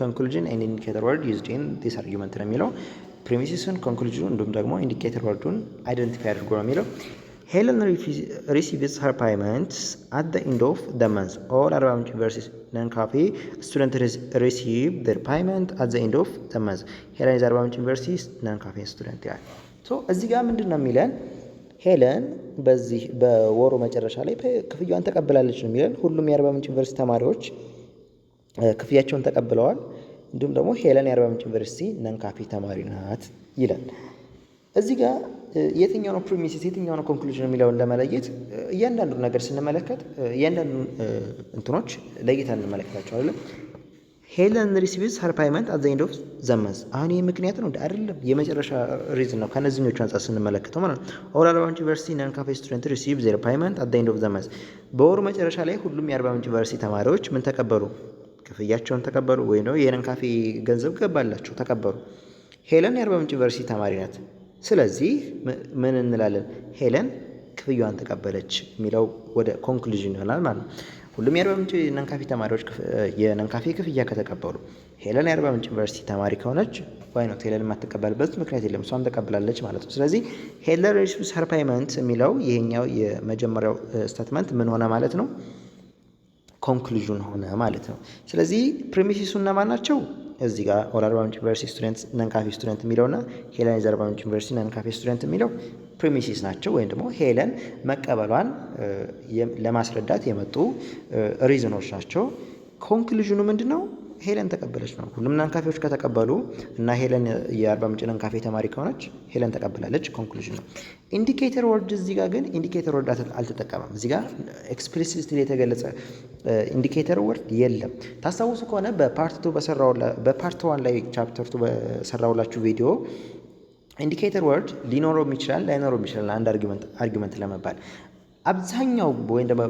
ኮንክሉዥን ኤንድ ኢንዲኬተር ወርድ ዩዝድ ኢን ዲስ አርጊመንት ነው የሚለው። ፕሪሚሲስን ኮንክሉዥኑ እንዲሁም ደግሞ ኢንዲኬተር ወርዱን አይደንቲፋይ አድርጎ ነው የሚለው። ሄለን ሪሲቭስ ሄር ፓይመንትስ አት ዘ ኤንድ ኦፍ ዘ መንዝ ኦል አርባ ምንጭ ዩኒቨርሲቲ ነን ካፌ ስቱደንት ሪሲቭ ዘር ፓይመንት አት ዘ ኤንድ ኦፍ ዘ መንዝ ሄለን ኢዝ አርባ ምንጭ ዩኒቨርሲቲ ነን ካፌ ስቱደንት ይላል። እዚህ ጋር ምንድን ነው የሚለን? ሄለን በዚህ በወሩ መጨረሻ ላይ ክፍያዋን ተቀብላለች ነው የሚለን። ሁሉም የአርባ ምንጭ ዩኒቨርሲቲ ተማሪዎች ክፍያቸውን ተቀብለዋል። እንዲሁም ደግሞ ሄለን የአርባ ምንጭ ዩኒቨርሲቲ ነን ካፌ ተማሪ ናት ይላል። እዚህ ጋር የትኛው ነው ፕሪሚሲስ የትኛው ነው ኮንክሉዥን የሚለውን ለመለየት እያንዳንዱ ነገር ስንመለከት እያንዳንዱ እንትኖች ለይተን እንመለከታቸዋለን። ሄለን ሪሲቭስ ሄር ፓይመንት አት ዘ ኤንድ ኦፍ ዘ መንዝ አሁን ይህ ምክንያት ነው አይደለም፣ የመጨረሻ ሪዝን ነው ከነዚህኞቹ አንጻር ስንመለከተው ማለት ነው። ኦል አርባ ምንጭ ዩኒቨርሲቲ ነን ካፌ ስቱደንት ሪሲቭ ዜር ፓይመንት አት ዘ ኤንድ ኦፍ ዘ መንዝ በወሩ መጨረሻ ላይ ሁሉም የአርባ ምንጭ ዩኒቨርሲቲ ተማሪዎች ምን ተቀበሉ? ክፍያቸውን ተቀበሉ፣ ወይም ደግሞ የነን ካፌ ገንዘብ ገባላቸው ተቀበሉ። ሄለን የአርባ ምንጭ ዩኒቨርሲቲ ተማሪ ናት። ስለዚህ ምን እንላለን? ሄለን ክፍያዋን ተቀበለች የሚለው ወደ ኮንክሉዥን ይሆናል ማለት ነው። ሁሉም የአርባ ምንጭ ነንካፌ ተማሪዎች የነንካፌ ክፍያ ከተቀበሉ ሄለን የአርባ ምንጭ ዩኒቨርሲቲ ተማሪ ከሆነች ዋይኖት ሄለን የማትቀበልበት ምክንያት የለም፣ እሷም ተቀብላለች ማለት ነው። ስለዚህ ሄለን ሪሲቭስ ሄር ፓይመንት የሚለው ይሄኛው የመጀመሪያው ስቴትመንት ምን ሆነ ማለት ነው? ኮንክሉዥን ሆነ ማለት ነው። ስለዚህ ፕሪሚሲሱ እነማን ናቸው? እዚህ ጋር ኦል አርባ ምንጭ ዩኒቨርሲቲ ስቱደንት ነንካፌ ስቱደንት የሚለውና ሄለን ኢዝ አርባ ምንጭ ዩኒቨርሲቲ ነንካፌ ስቱደንት የሚለው ፕሪሚሲስ ናቸው፣ ወይም ደግሞ ሄለን መቀበሏን ለማስረዳት የመጡ ሪዝኖች ናቸው። ኮንክሉዥኑ ምንድን ነው? ሄለን ተቀበለች ነው። ሁሉም ነንካፌዎች ከተቀበሉ እና ሄለን የአርባ ምንጭ ነንካፌ ተማሪ ከሆነች ሄለን ተቀብላለች። ኮንክሉዥን ነው። ኢንዲኬተር ወርድ እዚህ ጋር ግን ኢንዲኬተር ወርድ አልተጠቀመም። እዚህ ጋር ኤክስፕሊሲትሊ የተገለጸ ኢንዲኬተር ወርድ የለም። ታስታውሱ ከሆነ በፓርት ዋን ላይ ቻፕተር ቱ በሰራውላችሁ ቪዲዮ ኢንዲኬተር ወርድ ሊኖረውም ይችላል ላይኖረውም ይችላል አንድ አርጊመንት ለመባል። አብዛኛው ወይም ደግሞ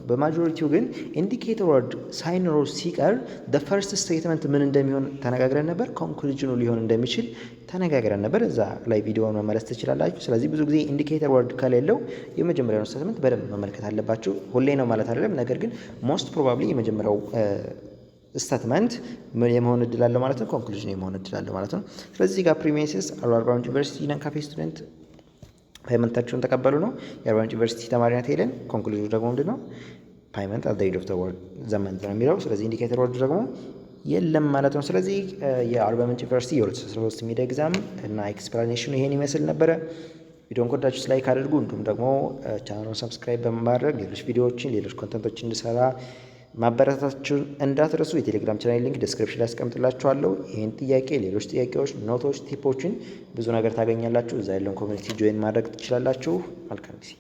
በማጆሪቲው ግን ኢንዲኬተር ወርድ ሳይኖረው ሲቀር ፈርስት ስቴትመንት ምን እንደሚሆን ተነጋግረን ነበር። ኮንክሉዥኑ ሊሆን እንደሚችል ተነጋግረን ነበር። እዛ ላይ ቪዲዮውን መመለስ ትችላላችሁ። ስለዚህ ብዙ ጊዜ ኢንዲኬተር ወርድ ከሌለው የመጀመሪያውን ስቴትመንት በደንብ መመልከት አለባችሁ። ሁሌ ነው ማለት አይደለም፣ ነገር ግን ሞስት ፕሮባብሊ የመጀመሪያው ስቴትመንት የመሆን እድል አለው ማለት ነው። ኮንክሉዥን የመሆን እድል አለው ማለት ነው። ስለዚህ ጋር ፕሪሚሲስ አርባ ምንጭ ዩኒቨርሲቲ ነንካፌ ስቱደንት ፓይመንታቸውን ተቀበሉ ነው። የአርባ ምንጭ ዩኒቨርሲቲ ተማሪ ናት ሄለን። ኮንክሉዥኑ ደግሞ ምንድን ነው? ፓይመንት አት ዘ ኤንድ ኦፍ ዘ መንዝ ነው የሚለው። ስለዚህ ኢንዲኬተር ወርድ ደግሞ የለም ማለት ነው። ስለዚህ የአርባ ምንጭ ዩኒቨርሲቲ የ2013 ሚድ ኤግዛም እና ኤክስፕላኔሽኑ ይሄን ይመስል ነበረ። ቪዲዮን ከወዳችሁ ላይክ አድርጉ፣ እንዲሁም ደግሞ ቻናሉን ሰብስክራይብ በማድረግ ሌሎች ቪዲዮዎችን ሌሎች ኮንተንቶችን እንድሰራ ማበረታታችሁን እንዳትረሱ። የቴሌግራም ቻናል ሊንክ ዲስክሪፕሽን ላይ አስቀምጥላችኋለሁ። ይህን ጥያቄ፣ ሌሎች ጥያቄዎች፣ ኖቶች፣ ቲፖችን ብዙ ነገር ታገኛላችሁ። እዛ ያለውን ኮሚኒቲ ጆይን ማድረግ ትችላላችሁ። መልካም ጊዜ